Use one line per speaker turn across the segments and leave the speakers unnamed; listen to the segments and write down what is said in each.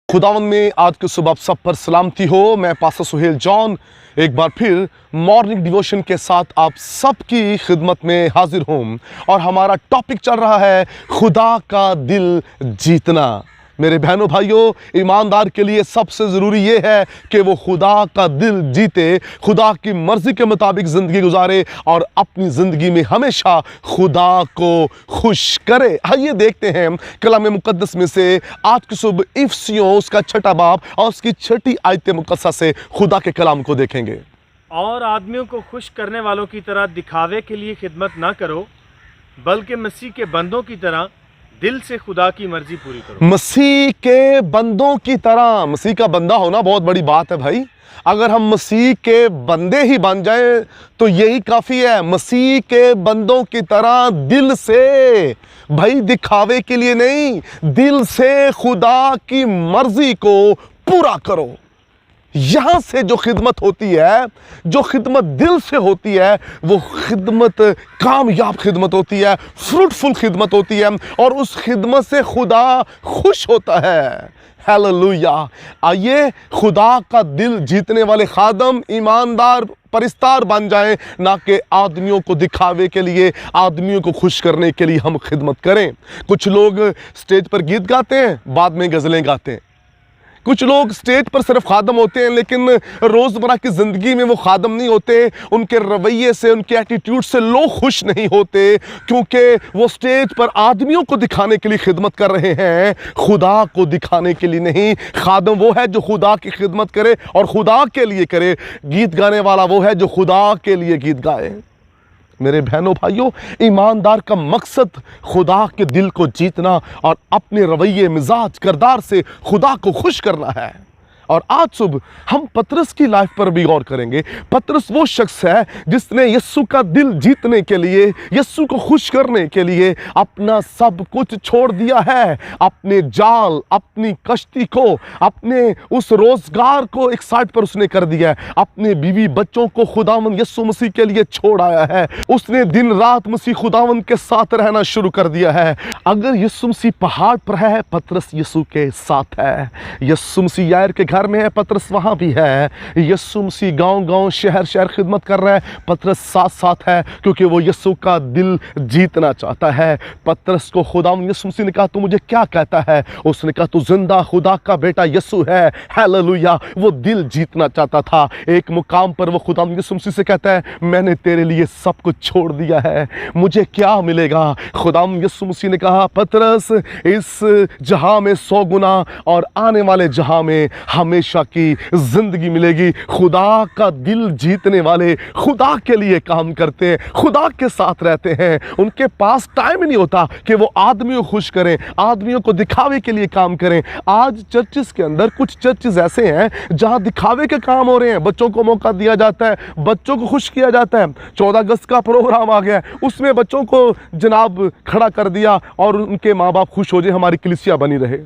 खुदावंद में आज की सुबह आप सब पर सलामती हो। मैं पास्टर सुहेल जॉन एक बार फिर मॉर्निंग डिवोशन के साथ आप सबकी खिदमत में हाजिर हूँ और हमारा टॉपिक चल रहा है खुदा का दिल जीतना। मेरे बहनों भाइयों, ईमानदार के लिए सबसे ज़रूरी ये है कि वो खुदा का दिल जीते, खुदा की मर्ज़ी के मुताबिक ज़िंदगी गुजारे और अपनी ज़िंदगी में हमेशा खुदा को खुश करे। आइए देखते हैं कलाम मुक़द्दस में से आज की सुबह इफ़िसियों उसका 6 बाब और उसकी 6 आयत मुक़द्दसा से खुदा के कलाम को देखेंगे।
और आदमियों को खुश करने वालों की तरह दिखावे के लिए खिदमत ना करो, बल्कि मसीह के बंदों की तरह दिल से खुदा की मर्जी पूरी करो।
मसीह के बंदों की तरह, मसीह का बंदा होना बहुत बड़ी बात है भाई। अगर हम मसीह के बंदे ही बन जाएं तो यही काफ़ी है। मसीह के बंदों की तरह दिल से, भाई दिखावे के लिए नहीं, दिल से खुदा की मर्जी को पूरा करो। यहाँ से जो खिदमत होती है, जो खिदमत दिल से होती है, वो खिदमत कामयाब खिदमत होती है, फ्रूटफुल खिदमत होती है और उस खिदमत से खुदा खुश होता है। हालेलुया। आइए खुदा का दिल जीतने वाले खादम, ईमानदार परिस्तार बन जाएं, ना कि आदमियों को दिखावे के लिए, आदमियों को खुश करने के लिए हम खिदमत करें। कुछ लोग स्टेज पर गीत गाते हैं, बाद में गज़लें गाते हैं। कुछ लोग स्टेज पर सिर्फ खादम होते हैं लेकिन रोज़मर्रा की ज़िंदगी में वो खादम नहीं होते। उनके रवैये से, उनके एटीट्यूड से लोग खुश नहीं होते, क्योंकि वो स्टेज पर आदमियों को दिखाने के लिए खिदमत कर रहे हैं, खुदा को दिखाने के लिए नहीं। खादम वो है जो खुदा की खिदमत करे और खुदा के लिए करे। गीत गाने वाला वो है जो खुदा के लिए गीत गाए। मेरे बहनों भाइयों, ईमानदार का मकसद खुदा के दिल को जीतना और अपने रवैये, मिजाज, किरदार से खुदा को खुश करना है। और आज सुबह हम पतरस की लाइफ पर भी गौर करेंगे। पतरस वो शख्स है जिसने यीशु का दिल जीतने के लिए, यीशु को खुश करने के लिए अपना सब कुछ छोड़ दिया है। अपने जाल, अपनी कश्ती को, अपने उस रोजगार को एक साइड पर उसने कर दिया है। अपने बीवी बच्चों को खुदावंद यीशु मसीह के लिए छोड़ आया है। उसने दिन रात मसीह खुदावंद के साथ रहना शुरू कर दिया है। अगर यीशु मसीह पहाड़ पर है, पतरस यीशु के साथ है। यीशु मसीह यार के घर में है, पतरस वहाँ भी है। यीशु मसीह गांव-गांव, शहर-शहर खिदमत कर रहा है, पतरस साथ-साथ है, क्योंकि वो यीशु का दिल जीतना चाहता है। पतरस को खुदावंद यीशु मसीह ने कहा, तू मुझे क्या कहता है? उसने कहा, तू जिंदा खुदा का बेटा यीशु है। हालेलुया। वो दिल जीतना चाहता था। एक मुकाम पर वो खुदावंद यीशु मसीह से कहता है, मैंने तेरे लिए सब कुछ छोड़ दिया है, मुझे क्या मिलेगा? खुदावंद यीशु मसीह ने कहा, पतरस, इस जहां में 100 गुना और आने वाले जहां में हमेशा की जिंदगी मिलेगी। खुदा का दिल जीतने वाले खुदा के लिए काम करते हैं, खुदा के साथ रहते हैं। उनके पास टाइम ही नहीं होता कि वो आदमियों को खुश करें, आदमियों को दिखावे के लिए काम करें। आज चर्चिस के अंदर कुछ चर्चिस ऐसे हैं जहां दिखावे के काम हो रहे हैं। बच्चों को मौका दिया जाता है, बच्चों को खुश किया जाता है। 14 अगस्त का प्रोग्राम आ गया, उसमें बच्चों को जनाब खड़ा कर दिया और उनके माँ बाप खुश हो जाए, हमारी कलीसिया बनी रहे।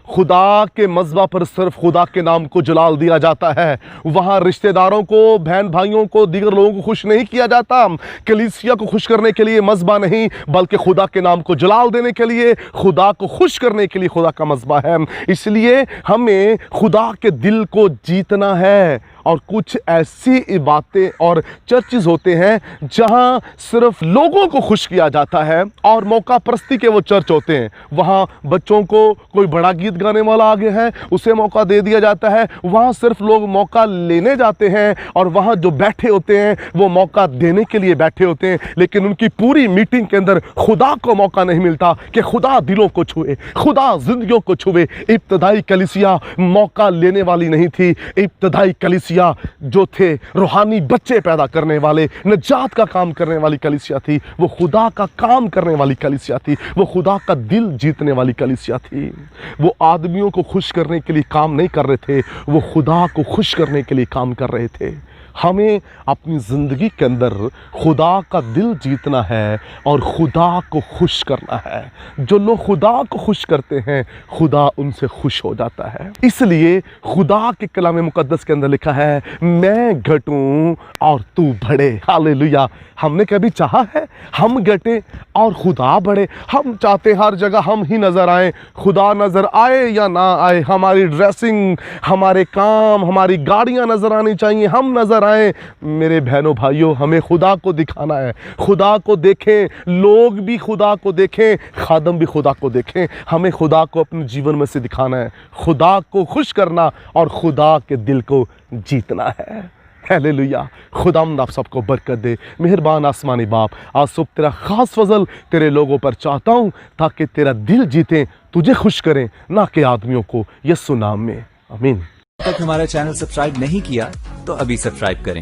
खुदा के मज़बा पर सिर्फ खुदा के नाम को जलाल दिया जाता है। वहाँ रिश्तेदारों को, बहन भाइयों को, दीगर लोगों को खुश नहीं किया जाता। कलीसिया को खुश करने के लिए मज़बा नहीं, बल्कि खुदा के नाम को जलाल देने के लिए, खुदा को खुश करने के लिए खुदा का मज़बा है। इसलिए हमें खुदा के दिल को जीतना है। और कुछ ऐसी बातें और चर्चेस होते हैं जहां सिर्फ लोगों को खुश किया जाता है और मौका परस्ती के वो चर्च होते हैं। वहां बच्चों को कोई बड़ा गीत गाने वाला आगे है, उसे मौका दे दिया जाता है। वहां सिर्फ लोग मौका लेने जाते हैं और वहां जो बैठे होते हैं वो मौका देने के लिए बैठे होते हैं, लेकिन उनकी पूरी मीटिंग के अंदर खुदा को मौका नहीं मिलता कि खुदा दिलों को छुए, खुदा जिंदगियों को छुए। इब्तदाई कलीसिया मौका लेने वाली नहीं थी। इब्तदाई कलीसिया जो थे रूहानी बच्चे पैदा करने वाले, नजात का काम करने वाली कलीसिया थी। वो खुदा का काम करने वाली कलीसिया थी। वो खुदा का दिल जीतने वाली कलीसिया थी। वो आदमियों को खुश करने के लिए काम नहीं कर रहे थे, वो खुदा को खुश करने के लिए काम कर रहे थे। हमें अपनी ज़िंदगी के अंदर खुदा का दिल जीतना है और खुदा को खुश करना है। जो लोग खुदा को खुश करते हैं खुदा उनसे खुश हो जाता है। इसलिए खुदा के कलाम मुकद्दस के अंदर लिखा है, मैं घटूं और तू बढ़े। हालेलुया। हमने कभी चाहा है हम घटे और खुदा बढ़े? हम चाहते हर जगह हम ही नज़र आए, खुदा नज़र आए या ना आए, हमारी ड्रेसिंग, हमारे काम, हमारी गाड़ियां नज़र आनी चाहिए, हम नज़र आए। मेरे बहनों भाइयों, हमें खुदा को दिखाना है। खुदा को देखें, लोग भी खुदा को देखें, खादम भी खुदा को देखें। हमें खुदा को अपने जीवन में से दिखाना है, खुदा को खुश करना और खुदा के दिल को जीतना है। हालेलुया। खुदावंद आप सबको बरकत दे। मेहरबान आसमानी बाप, आज सुबह तेरा खास फजल तेरे लोगों पर चाहता हूँ ताकि तेरा दिल जीते, तुझे खुश करें, ना कि आदमियों को। यीशु नाम में आमीन।
अब तक हमारा चैनल सब्सक्राइब नहीं किया तो अभी सब्सक्राइब करें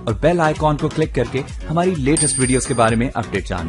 और बेल आइकॉन को क्लिक करके हमारी लेटेस्ट वीडियोस के बारे में अपडेट जानें।